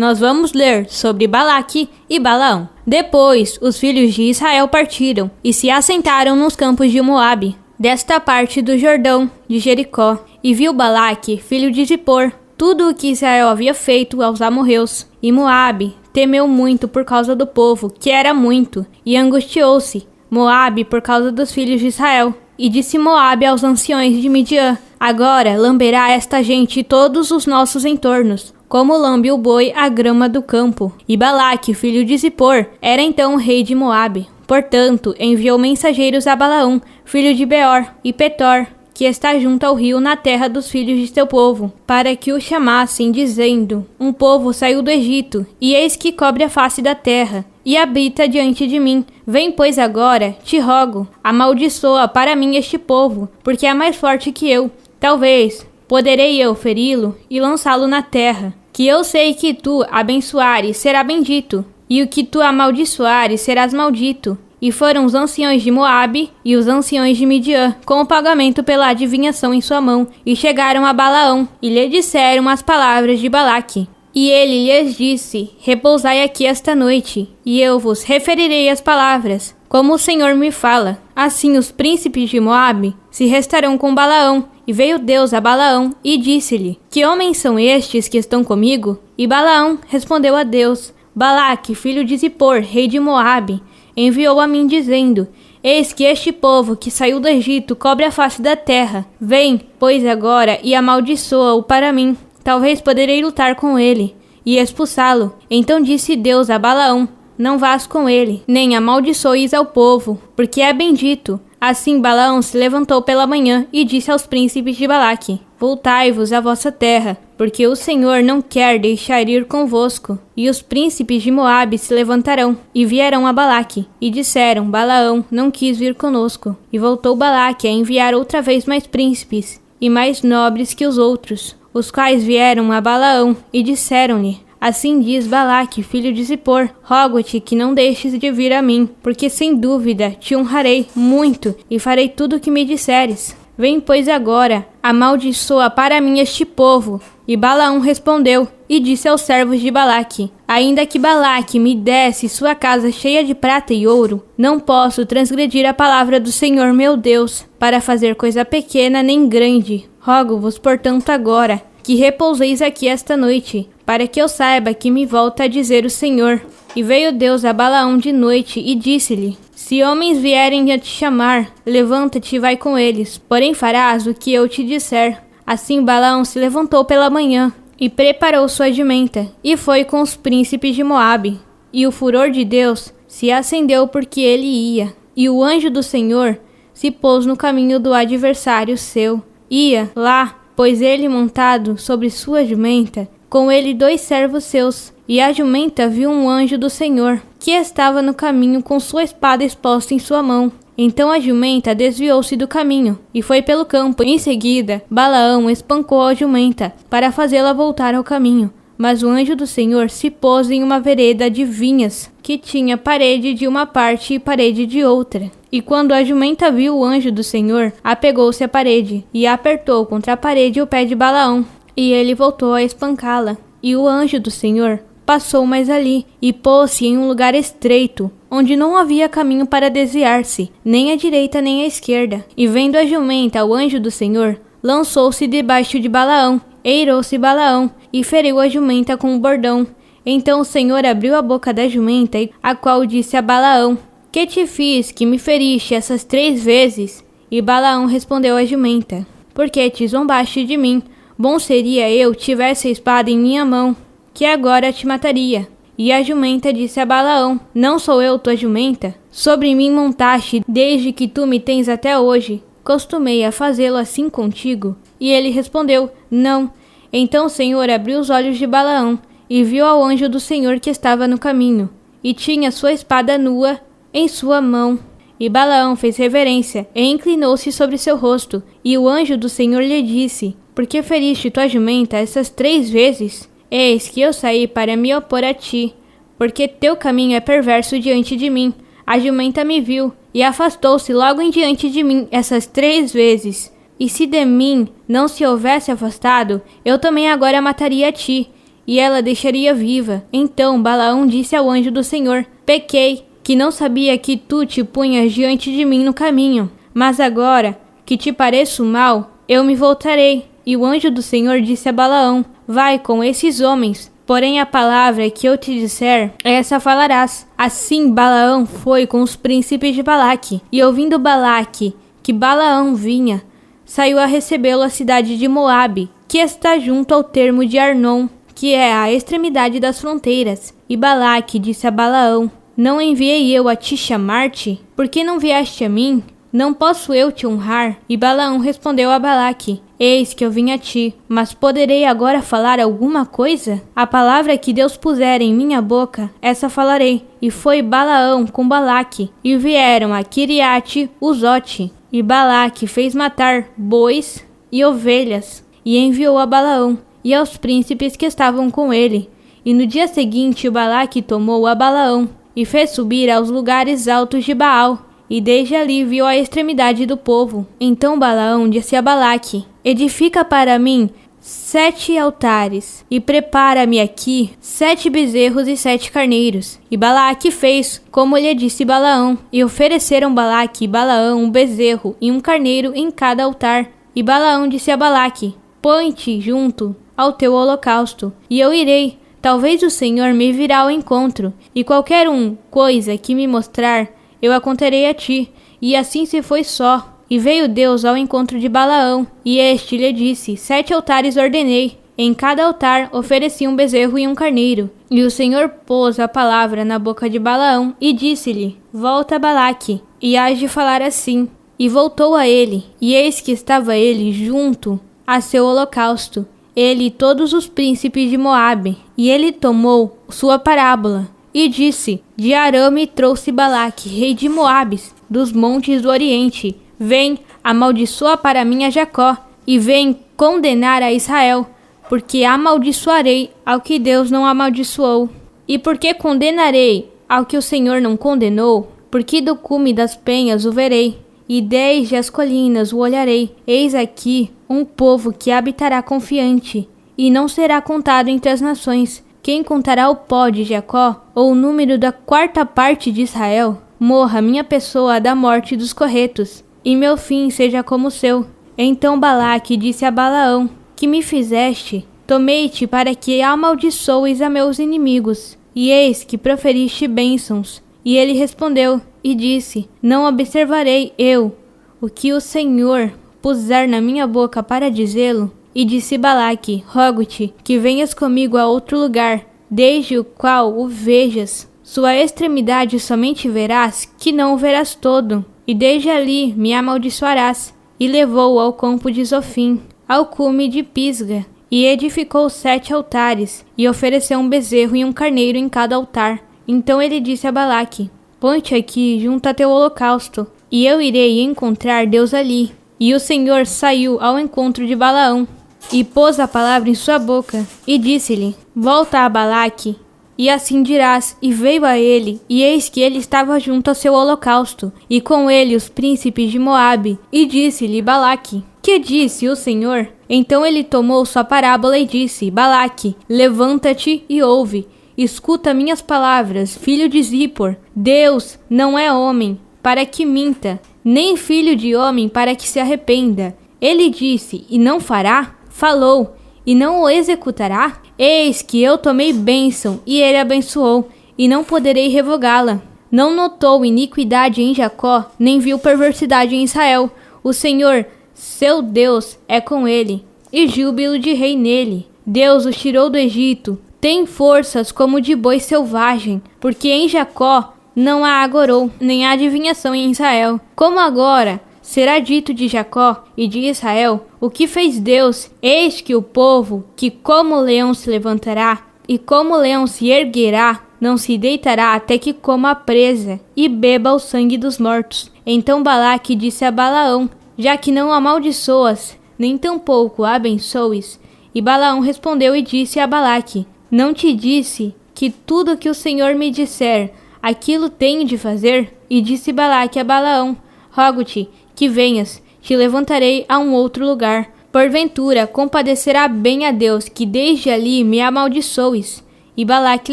nós vamos ler sobre Balaque e Balaão. Depois, os filhos de Israel partiram e se assentaram nos campos de Moabe, desta parte do Jordão, de Jericó. E viu Balaque, filho de Zippor, tudo o que Israel havia feito aos amorreus. E Moabe temeu muito por causa do povo, que era muito, e angustiou-se Moabe por causa dos filhos de Israel. E disse Moabe aos anciões de Midian: agora lamberá esta gente todos os nossos entornos, como lambe o boi a grama do campo. E Balaque, filho de Zippor, era então o rei de Moabe. Portanto, enviou mensageiros a Balaão, filho de Beor, e Petor, que está junto ao rio na terra dos filhos de seu povo, para que o chamassem, dizendo: um povo saiu do Egito, e eis que cobre a face da terra, e habita diante de mim. Vem, pois, agora, te rogo, amaldiçoa para mim este povo, porque é mais forte que eu. Talvez poderei eu feri-lo e lançá-lo na terra. Que eu sei que tu abençoares, será bendito, e o que tu amaldiçoares, serás maldito. E foram os anciões de Moabe e os anciões de Midian, com o pagamento pela adivinhação em sua mão, e chegaram a Balaão, e lhe disseram as palavras de Balaque. E ele lhes disse: repousai aqui esta noite, e eu vos referirei as palavras, como o Senhor me fala. Assim os príncipes de Moabe se restarão com Balaão. E veio Deus a Balaão e disse-lhe: que homens são estes que estão comigo? E Balaão respondeu a Deus: Balaque, filho de Zippor, rei de Moabe, enviou a mim dizendo: eis que este povo que saiu do Egito cobre a face da terra. Vem, pois, agora e amaldiçoa-o para mim. Talvez poderei lutar com ele e expulsá-lo. Então disse Deus a Balaão: não vás com ele, nem amaldiçoes ao povo, porque é bendito. Assim Balaão se levantou pela manhã e disse aos príncipes de Balaque: voltai-vos à vossa terra, porque o Senhor não quer deixar ir convosco. E os príncipes de Moabe se levantarão e vierão a Balaque, e disseram: Balaão não quis vir conosco. E voltou Balaque a enviar outra vez mais príncipes, e mais nobres que os outros, os quais vieram a Balaão e disseram-lhe: assim diz Balaque, filho de Zippor, rogo-te que não deixes de vir a mim, porque sem dúvida te honrarei muito e farei tudo o que me disseres. Vem, pois, agora, amaldiçoa para mim este povo. E Balaão respondeu e disse aos servos de Balaque: ainda que Balaque me desse sua casa cheia de prata e ouro, não posso transgredir a palavra do Senhor meu Deus, para fazer coisa pequena nem grande. Rogo-vos, portanto, agora, que repouseis aqui esta noite, para que eu saiba que me volta a dizer o Senhor. E veio Deus a Balaão de noite e disse-lhe: se homens vierem a te chamar, levanta-te e vai com eles, porém farás o que eu te disser. Assim Balaão se levantou pela manhã e preparou sua jumenta, e foi com os príncipes de Moabe. E o furor de Deus se acendeu porque ele ia, e o anjo do Senhor se pôs no caminho do adversário seu. Ia lá, pois ele montado sobre sua jumenta, com ele 2 servos seus. E a jumenta viu um anjo do Senhor, que estava no caminho com sua espada exposta em sua mão. Então a jumenta desviou-se do caminho, e foi pelo campo. Em seguida, Balaão espancou a jumenta, para fazê-la voltar ao caminho. Mas o anjo do Senhor se pôs em uma vereda de vinhas, que tinha parede de uma parte e parede de outra. E quando a jumenta viu o anjo do Senhor, apegou-se à parede, e apertou contra a parede o pé de Balaão, e ele voltou a espancá-la. E o anjo do Senhor passou mais ali, e pôs-se em um lugar estreito, onde não havia caminho para desviar-se, nem à direita nem à esquerda. E vendo a jumenta o anjo do Senhor, lançou-se debaixo de Balaão, eirou-se Balaão, e feriu a jumenta com o bordão. Então o Senhor abriu a boca da jumenta, a qual disse a Balaão: que te fiz que me feriste essas 3 vezes? E Balaão respondeu à jumenta: porque te zombaste de mim. Bom seria eu tivesse a espada em minha mão, que agora te mataria. E a jumenta disse a Balaão: não sou eu tua jumenta? Sobre mim montaste desde que tu me tens até hoje. Costumei a fazê-lo assim contigo? E ele respondeu: não. Então o Senhor abriu os olhos de Balaão, e viu ao anjo do Senhor que estava no caminho, e tinha sua espada nua em sua mão. E Balaão fez reverência, e inclinou-se sobre seu rosto. E o anjo do Senhor lhe disse: por que feriste tua jumenta essas 3 vezes? Eis que eu saí para me opor a ti, porque teu caminho é perverso diante de mim. A jumenta me viu, e afastou-se logo em diante de mim essas 3 vezes. E se de mim não se houvesse afastado, eu também agora mataria a ti. e ela deixaria viva. Então Balaão disse ao anjo do Senhor: Pequei, que não sabia que tu te punhas diante de mim no caminho. Mas agora que te pareço mal, eu me voltarei. E o anjo do Senhor disse a Balaão: Vai com esses homens, porém a palavra que eu te disser, essa falarás. Assim Balaão foi com os príncipes de Balaque, e ouvindo Balaque que Balaão vinha, saiu a recebê-lo à cidade de Moabe, que está junto ao termo de Arnon, que é a extremidade das fronteiras. E Balaque disse a Balaão: Não enviei eu a te chamar-te? Por que não vieste a mim? Não posso eu te honrar? E Balaão respondeu a Balaque: Eis que eu vim a ti, mas poderei agora falar alguma coisa? A palavra que Deus puser em minha boca, essa falarei. E foi Balaão com Balaque, e vieram a Quiriate-Uzote. E Balaque fez matar bois e ovelhas, e enviou a Balaão e aos príncipes que estavam com ele. E no dia seguinte Balaque tomou a Balaão, e fez subir aos lugares altos de Baal, e desde ali viu a extremidade do povo. Então Balaão disse a Balaque: Edifica para mim 7 altares, e prepara-me aqui 7 bezerros e 7 carneiros. E Balaque fez como lhe disse Balaão, e ofereceram Balaque e Balaão um bezerro e um carneiro em cada altar. E Balaão disse a Balaque: Põe-te junto ao teu holocausto, e eu irei. Talvez o Senhor me virá ao encontro, e qualquer coisa que me mostrar, eu a contarei a ti. E assim se foi só. E veio Deus ao encontro de Balaão, e este lhe disse: 7 altares ordenei. Em cada altar ofereci um bezerro e um carneiro. E o Senhor pôs a palavra na boca de Balaão, e disse-lhe: Volta, Balaque, e hás de falar assim. E voltou a ele, e eis que estava ele junto a seu holocausto, ele e todos os príncipes de Moabe. E ele tomou sua parábola, e disse: De Aram me trouxe Balaque, rei de Moabes, dos montes do Oriente. Vem, amaldiçoa para mim a Jacó, e vem condenar a Israel, porque amaldiçoarei ao que Deus não amaldiçoou. E porque condenarei ao que o Senhor não condenou? Porque do cume das penhas o verei, e desde as colinas o olharei. Eis aqui um povo que habitará confiante, e não será contado entre as nações. Quem contará o pó de Jacó, ou o número da 4ª parte de Israel? Morra minha pessoa da morte dos corretos, e meu fim seja como o seu. Então Balaque disse a Balaão: Que me fizeste? Tomei-te para que amaldiçoes a meus inimigos, e eis que proferiste bênçãos. E ele respondeu e disse: Não observarei eu o que o Senhor puser na minha boca para dizê-lo? E disse Balaque: Rogo-te que venhas comigo a outro lugar, desde o qual o vejas. Sua extremidade somente verás, que não o verás todo. E desde ali me amaldiçoarás. E levou-o ao campo de Zofim, ao cume de Pisga, e edificou 7 altares, e ofereceu um bezerro e um carneiro em cada altar. Então ele disse a Balaque: Põe-te aqui junto a teu holocausto, e eu irei encontrar Deus ali. E o Senhor saiu ao encontro de Balaão, e pôs a palavra em sua boca, e disse-lhe: Volta a Balaque, e assim dirás. E veio a ele, e eis que ele estava junto ao seu holocausto, e com ele os príncipes de Moabe. E disse-lhe Balaque: Que disse o Senhor? Então ele tomou sua parábola e disse: Balaque, levanta-te e ouve. Escuta minhas palavras, filho de Zippor. Deus não é homem para que minta, nem filho de homem para que se arrependa. Ele disse, e não fará? Falou, e não o executará? Eis que eu tomei bênção, e ele abençoou, e não poderei revogá-la. Não notou iniquidade em Jacó, nem viu perversidade em Israel. O Senhor, seu Deus, é com ele, e júbilo de rei nele. Deus o tirou do Egito, tem forças como de boi selvagem, porque em Jacó não há agorou, nem há adivinhação em Israel. Como agora será dito de Jacó e de Israel: O que fez Deus? Eis que o povo, que como leão se levantará, e como leão se erguerá, não se deitará até que coma a presa, e beba o sangue dos mortos. Então Balaque disse a Balaão: Já que não amaldiçoas, nem tampouco abençoes. E Balaão respondeu e disse a Balaque: Não te disse que tudo que o Senhor me disser, aquilo tenho de fazer? E disse Balaque a Balaão: Rogo-te que venhas, te levantarei a um outro lugar, Porventura, compadecerá bem a Deus, que desde ali me amaldiçoes. E Balaque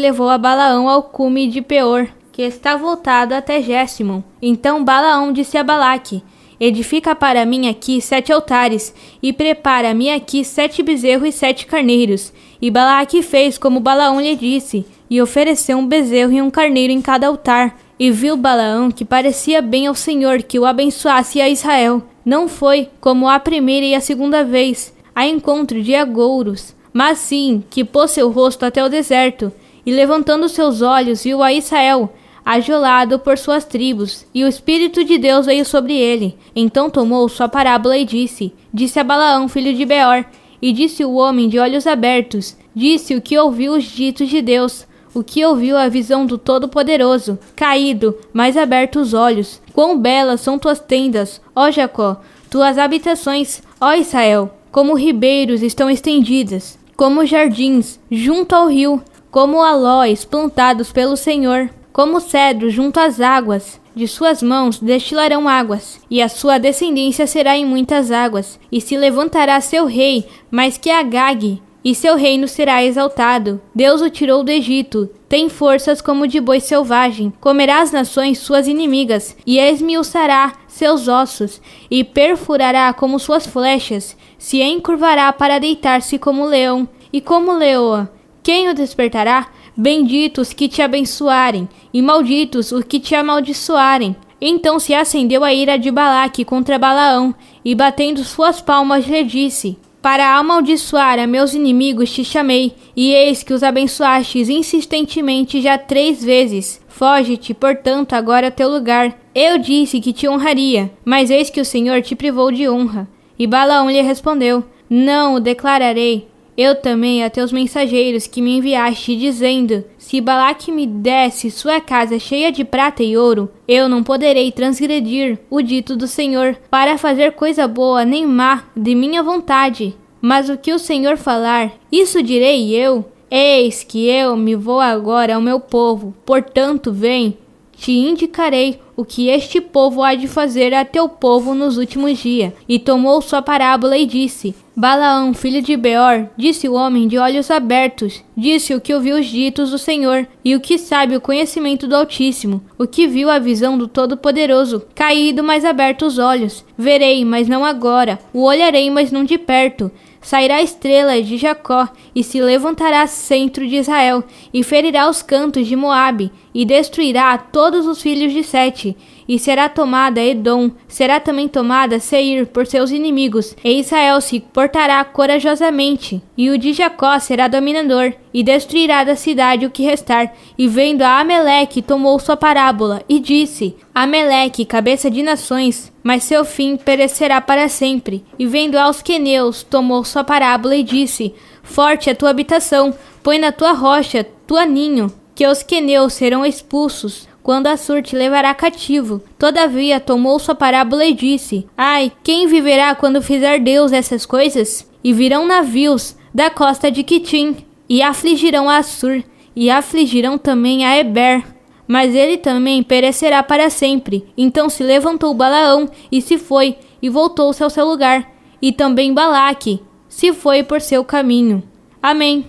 levou a Balaão ao cume de Peor, que está voltado até Gésimo. Então Balaão disse a Balaque: edifica para mim aqui 7 altares, e prepara-me aqui 7 bezerros e 7 carneiros. E Balaque fez como Balaão lhe disse, e ofereceu um bezerro e um carneiro em cada altar. E viu Balaão que parecia bem ao Senhor que o abençoasse a Israel. Não foi, como a primeira e a segunda vez, a encontro de agouros, mas sim que pôs seu rosto até o deserto, e levantando seus olhos viu a Israel, ajolado por suas tribos, e o Espírito de Deus veio sobre ele. Então tomou sua parábola e disse a Balaão, filho de Beor, e disse o homem de olhos abertos, disse o que ouviu os ditos de Deus, o que ouviu a visão do Todo-Poderoso, caído, mas abertos os olhos. Quão belas são tuas tendas, ó Jacó, tuas habitações, ó Israel, como ribeiros estão estendidas, como jardins junto ao rio, como aloés plantados pelo Senhor, como cedros junto às águas. De suas mãos destilarão águas, e a sua descendência será em muitas águas, e se levantará seu rei, mais que Agag, e seu reino será exaltado. Deus o tirou do Egito, tem forças como de boi selvagem, comerá as nações suas inimigas, e esmiuçará seus ossos, e perfurará como suas flechas, se encurvará para deitar-se como leão, e como leoa. Quem o despertará? Benditos que te abençoarem, e malditos os que te amaldiçoarem. Então se acendeu a ira de Balaque contra Balaão, e batendo suas palmas lhe disse: para amaldiçoar a meus inimigos te chamei, e eis que os abençoastes insistentemente já 3 vezes. Foge-te, portanto, agora a teu lugar. Eu disse que te honraria, mas eis que o Senhor te privou de honra. E Balaão lhe respondeu: não o declararei. Eu também a teus mensageiros que me enviaste, dizendo: se Balaque me desse sua casa cheia de prata e ouro, eu não poderei transgredir o dito do Senhor, para fazer coisa boa nem má de minha vontade. Mas o que o Senhor falar, isso direi eu. Eis que eu me vou agora ao meu povo, portanto vem, te indicarei o que este povo há de fazer a teu povo nos últimos dias. E tomou sua parábola e disse: Balaão, filho de Beor, disse o homem de olhos abertos, disse o que ouviu os ditos do Senhor, e o que sabe o conhecimento do Altíssimo, o que viu a visão do Todo-Poderoso, caído, mas abertos os olhos. Verei, mas não agora, o olharei, mas não de perto. Sairá a estrela de Jacó, e se levantará centro de Israel, e ferirá os cantos de Moabe, e destruirá todos os filhos de Sete. E será tomada Edom, será também tomada Seir por seus inimigos, e Israel se portará corajosamente, e o de Jacó será dominador, e destruirá da cidade o que restar. E vendo a Ameleque, tomou sua parábola, e disse: Ameleque, cabeça de nações, mas seu fim perecerá para sempre. E vendo aos queneus, tomou sua parábola, e disse: Forte é tua habitação, põe na tua rocha tua ninho, que os queneus serão expulsos, quando Assur te levará cativo. Todavia tomou sua parábola e disse: Ai, quem viverá quando fizer Deus essas coisas? E virão navios da costa de Quitim, e afligirão a Assur, e afligirão também a Eber, mas ele também perecerá para sempre. Então se levantou Balaão, e se foi, e voltou-se ao seu lugar. E também Balaque se foi por seu caminho. Amém.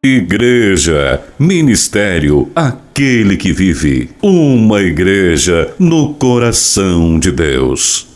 Igreja, ministério, aquele que vive. Uma igreja no coração de Deus.